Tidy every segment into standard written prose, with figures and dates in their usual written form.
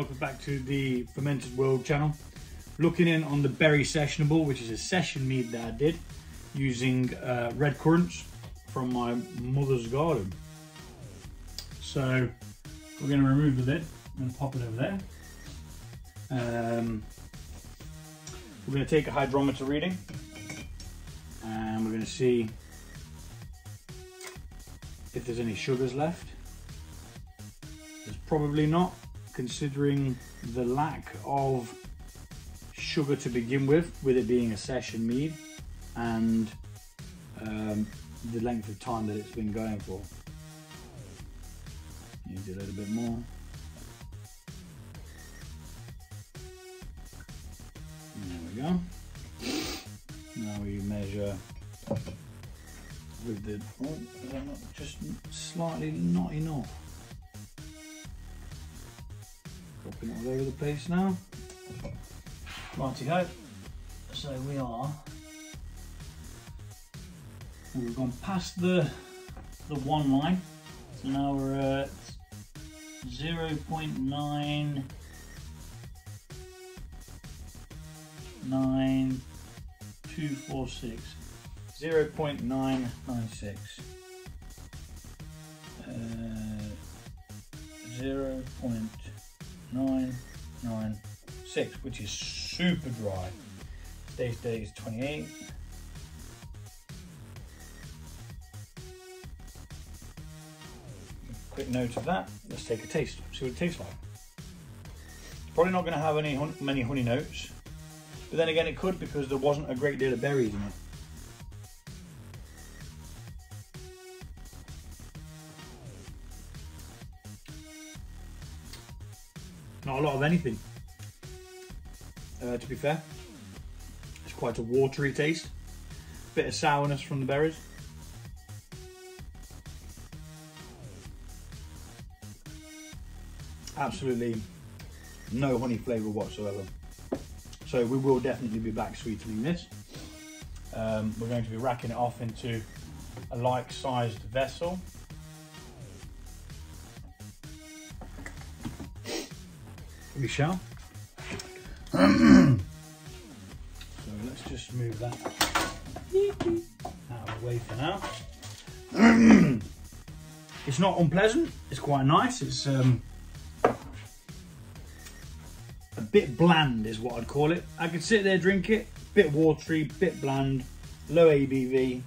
welcome back to the Fermented World channel. Looking in on the Berry Sessionable, which is a session mead that I did using red currants from my mother's garden. So we're going to remove the lid and pop it over there. We're going to take a hydrometer reading and we're going to see if there's any sugars left. There's probably not, considering the lack of sugar to begin with it being a session mead and the length of time that it's been going for. Use it a little bit more. There we go. Now we measure with the, just slightly not enough. Dropping it all over the place now. Righty-ho. So we've gone past the one line. So now we're at 0.99246. 0.996. 0.996, which is super dry. Today's date is 28. Quick note of that. Let's take a taste, see what it tastes like. It's probably not going to have many honey notes, but then again it could, because there wasn't a great deal of berries in it. Not a lot of anything, to be fair. It's quite a watery taste, bit of sourness from the berries. Absolutely no honey flavour whatsoever. So we will definitely be back sweetening this. We're going to be racking it off into a like-sized vessel. We shall. So let's just move that out of the way for now. It's not unpleasant, it's quite nice. It's a bit bland is what I'd call it. I could sit there, drink it, bit watery, bit bland, low ABV,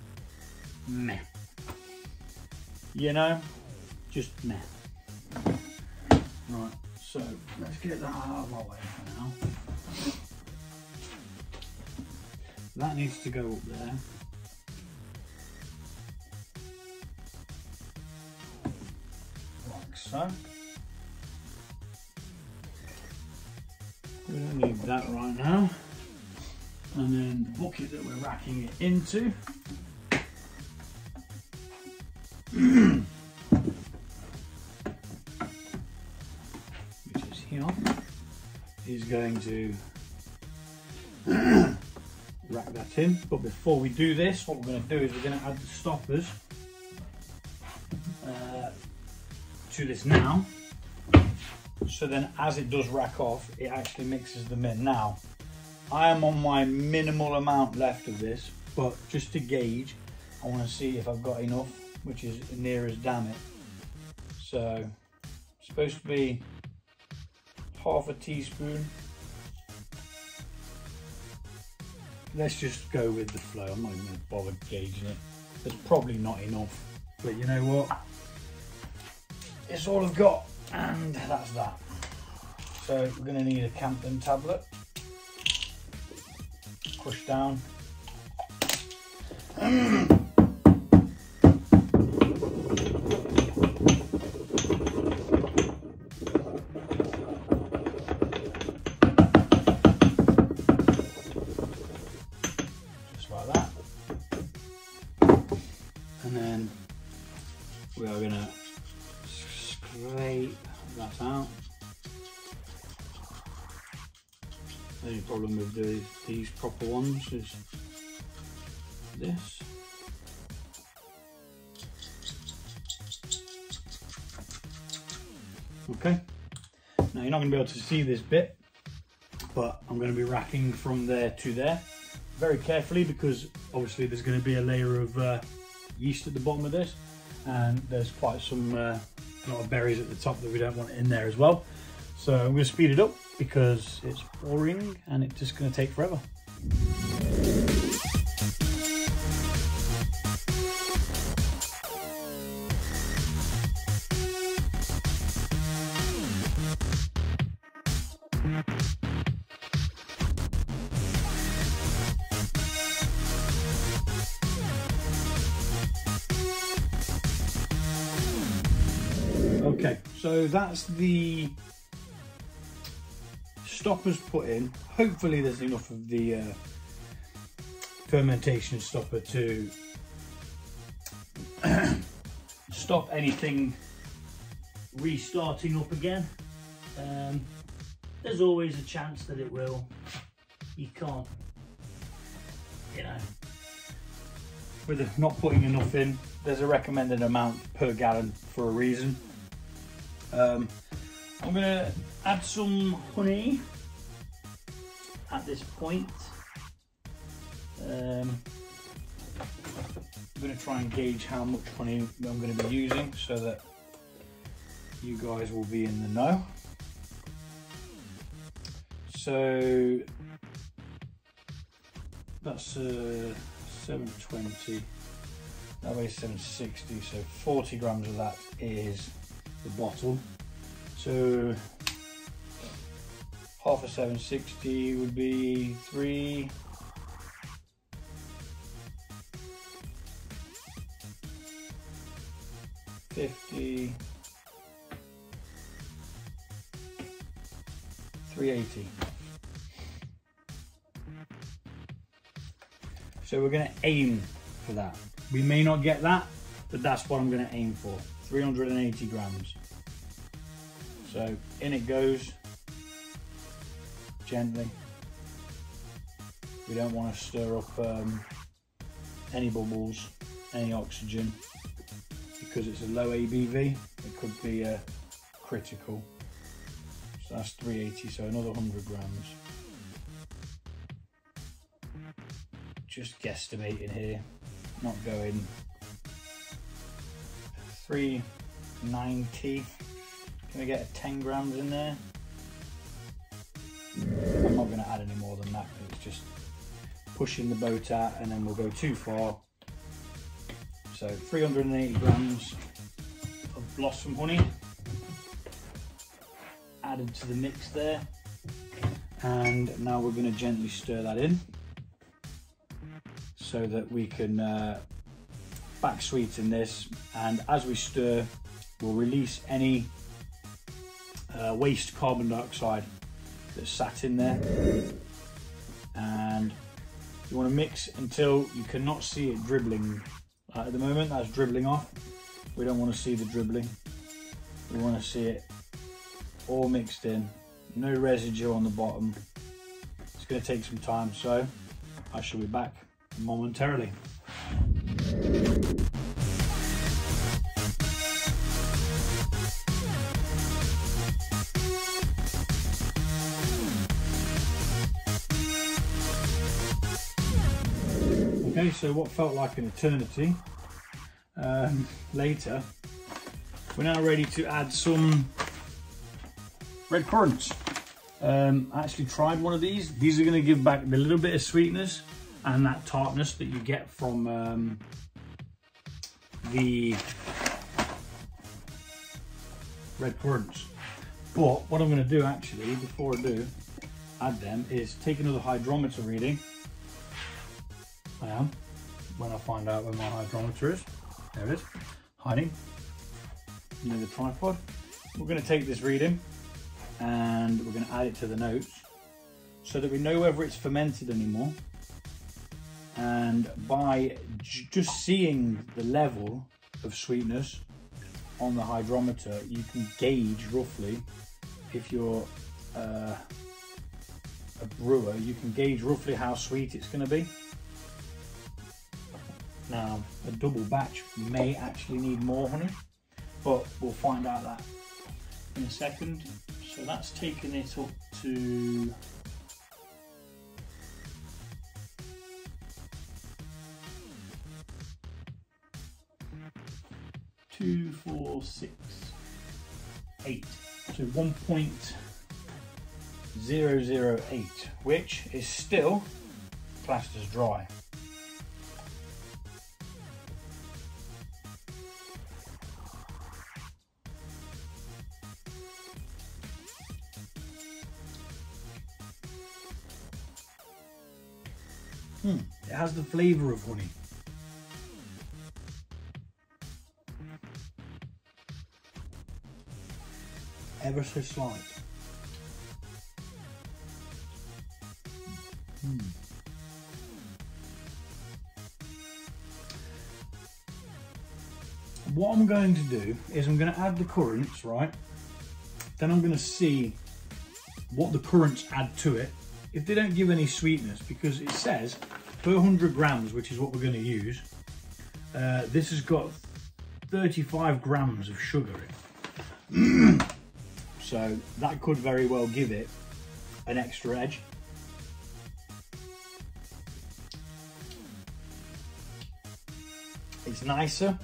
meh. You know, just meh. Right. So let's get that out of our way for now. That needs to go up there. Like so. We don't need that right now. And then the bucket that we're racking it into. Is going to rack that in, but before we do this, what we're going to do is we're going to add the stoppers to this now, so then as it does rack off, it actually mixes them in. Now I am on my minimal amount left of this, but just to gauge, I want to see if I've got enough, which is near as damn it. So it's supposed to be half a teaspoon. Let's just go with the flow. I'm not even going to bother gauging it. There's probably not enough, but you know what? It's all I've got, and that's that. So we're going to need a Camden tablet. Push down. And then we are going to scrape that out. The only problem with these proper ones is this. Okay, Now you're not going to be able to see this bit, but I'm going to be racking from there to there very carefully, because obviously there's going to be a layer of yeast at the bottom of this, and there's quite some lot of berries at the top that we don't want in there as well. So I'm going to speed it up because it's pouring and it's just going to take forever. Okay, so that's the stoppers put in. Hopefully there's enough of the fermentation stopper to stop anything restarting up again. There's always a chance that it will. You can't, you know, with not putting enough in. There's a recommended amount per gallon for a reason. I'm going to add some honey at this point. I'm going to try and gauge how much honey I'm going to be using so that you guys will be in the know. So that's 720, that weighs 760, so 40 grams of that is the bottle. So half of 760 would be 350, 380. So we're going to aim for that. We may not get that, but that's what I'm going to aim for. 380 grams. So in it goes, gently. We don't want to stir up any bubbles, any oxygen, because it's a low ABV. It could be critical. So that's 380, so another 100 grams. Just guesstimating here, not going. 390. Can we get 10 grams in there? I'm not going to add any more than that because it's just pushing the boat out and then we'll go too far. So 380 grams of blossom honey added to the mix there, and now we're going to gently stir that in so that we can back sweeten this, and as we stir we'll release any waste carbon dioxide that's sat in there, and you want to mix until you cannot see it dribbling. At the moment that's dribbling off. We don't want to see the dribbling. We want to see it all mixed in, no residue on the bottom. It's going to take some time, so I shall be back momentarily. Okay, so what felt like an eternity later, we're now ready to add some red currants. I actually tried one of these. These are going to give back the little bit of sweetness and that tartness that you get from the red currants. But what I'm going to do actually, before I do add them, is take another hydrometer reading. I am, when I find out where my hydrometer is. There it is, hiding near the tripod. We're going to take this reading and we're going to add it to the notes so that we know whether it's fermented anymore. And by just seeing the level of sweetness on the hydrometer, you can gauge roughly, if you're a brewer, you can gauge roughly how sweet it's going to be. Now, a double batch may actually need more honey, but we'll find out that in a second. So that's taken it up to 2, 4, 6, 8. So 1.008, which is still classed as dry. It has the flavour of honey. Ever so slight. What I'm going to do is I'm going to add the currants, right? Then I'm going to see what the currants add to it. If they don't give any sweetness, because it says per 100 grams, which is what we're going to use, this has got 35 grams of sugar in it. So that could very well give it an extra edge. It's nicer,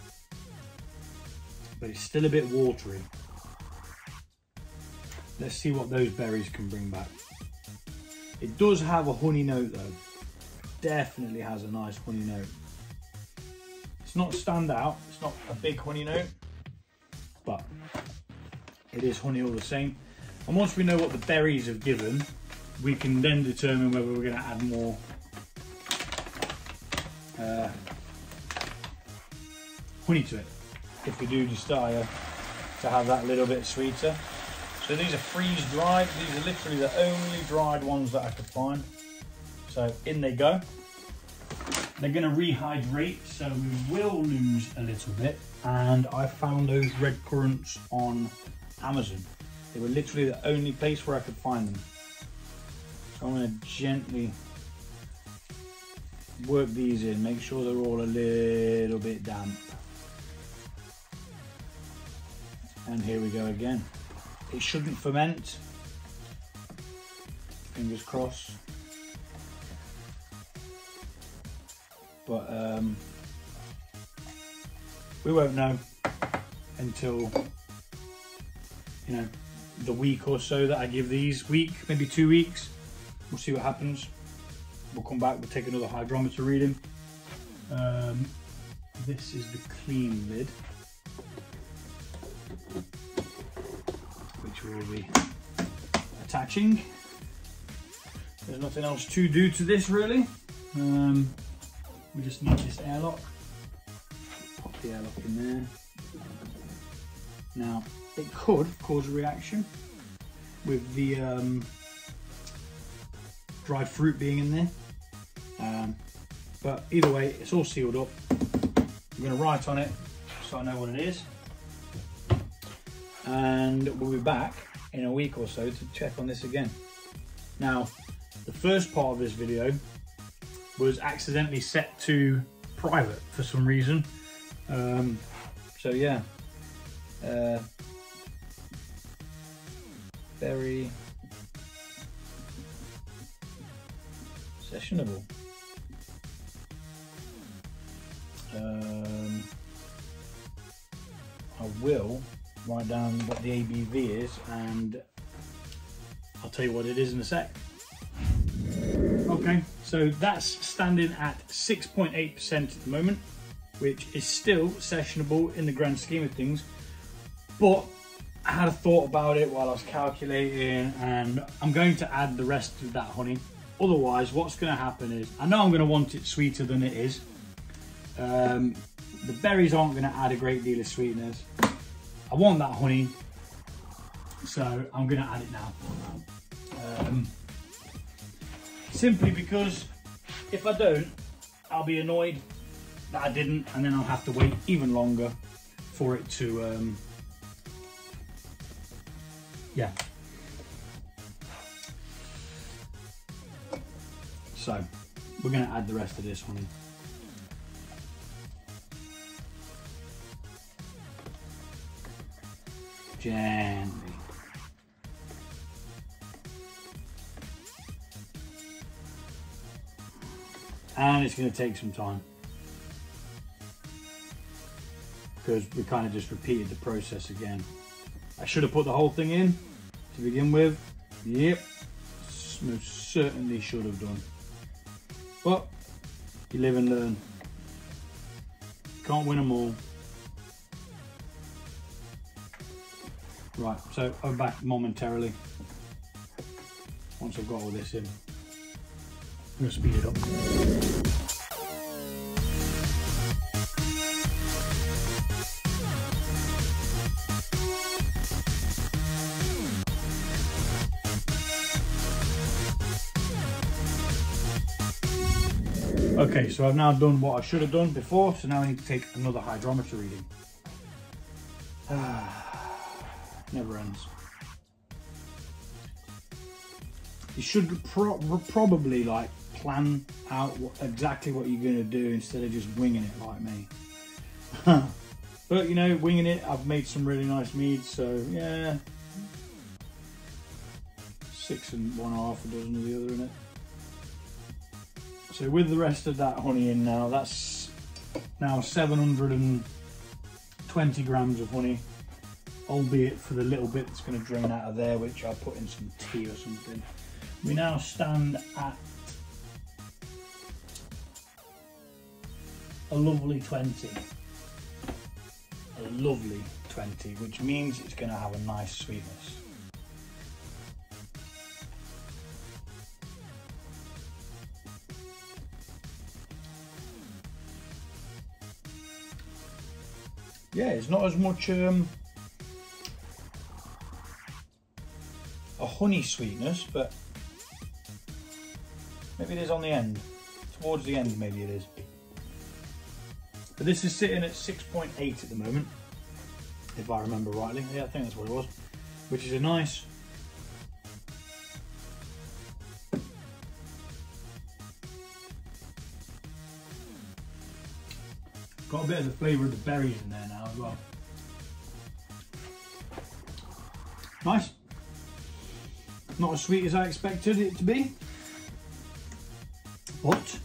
but it's still a bit watery. Let's see what those berries can bring back. It does have a honey note though. Definitely has a nice honey note. It's not stand out, it's not a big honey note, but it is honey all the same. And once we know what the berries have given, we can then determine whether we're going to add more honey to it, if we do desire to have that little bit sweeter. So these are freeze dried. These are literally the only dried ones that I could find. So in they go. They're going to rehydrate, so we will lose a little bit. And I found those red currants on Amazon. They were literally the only place where I could find them. So I'm going to gently work these in, make sure they're all a little bit damp. And here we go again. It shouldn't ferment, fingers crossed. But we won't know until, you know, the week or so that I give these. Week, maybe 2 weeks. We'll see what happens. We'll come back, we'll take another hydrometer reading. This is the clean lid, which we'll be attaching. There's nothing else to do to this really. We just need this airlock. Pop the airlock in there. Now, it could cause a reaction with the dried fruit being in there. But either way, it's all sealed up. I'm going to write on it so I know what it is. And we'll be back in a week or so to check on this again. Now, the first part of this video was accidentally set to private for some reason. So yeah, Berry Sessionable. I will write down what the ABV is and I'll tell you what it is in a sec. Okay, so that's standing at 6.8% at the moment, which is still sessionable in the grand scheme of things. But I had a thought about it while I was calculating, and I'm going to add the rest of that honey. Otherwise, what's going to happen is, I know I'm going to want it sweeter than it is. The berries aren't going to add a great deal of sweetness. I want that honey, so I'm going to add it now. Simply because if I don't, I'll be annoyed that I didn't, and then I'll have to wait even longer for it to, yeah. So we're going to add the rest of this honey. Gently. and it's going to take some time because we kind of just repeated the process again. I should have put the whole thing in to begin with. Yep, most certainly should have done. But you live and learn. Can't win them all. Right, so I'm back momentarily. Once I've got all this in, I'm going to speed it up. Okay, so I've now done what I should have done before, so now I need to take another hydrometer reading. Never ends. You should probably like plan out exactly what you're going to do instead of just winging it like me. But you know, winging it, I've made some really nice meads, so yeah. 6 1/2 dozen of the other in it. So with the rest of that honey in now, that's now 720 grams of honey, albeit for the little bit that's going to drain out of there, which I'll put in some tea or something. We now stand at a lovely 20. A lovely 20, which means it's going to have a nice sweetness. Yeah, it's not as much a honey sweetness, but maybe it is on the end. Towards the end, maybe it is. But this is sitting at 6.8 at the moment, if I remember rightly. Yeah, I think that's what it was. Which is a nice, got a bit of the flavour of the berries in there now as well. Nice. Not as sweet as I expected it to be, but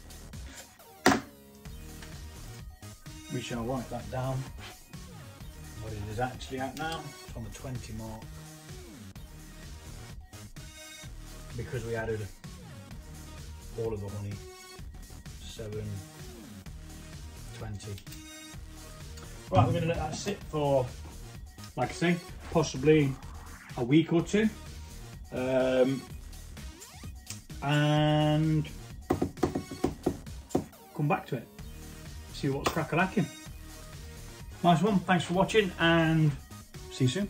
we shall write that down. What it is actually at now, it's on the 20 mark. Because we added all of the honey, 720. Right, we're going to let that sit for, like I say, possibly a week or two. And come back to it, see what's crack-a-lacking. Nice one, thanks for watching and see you soon.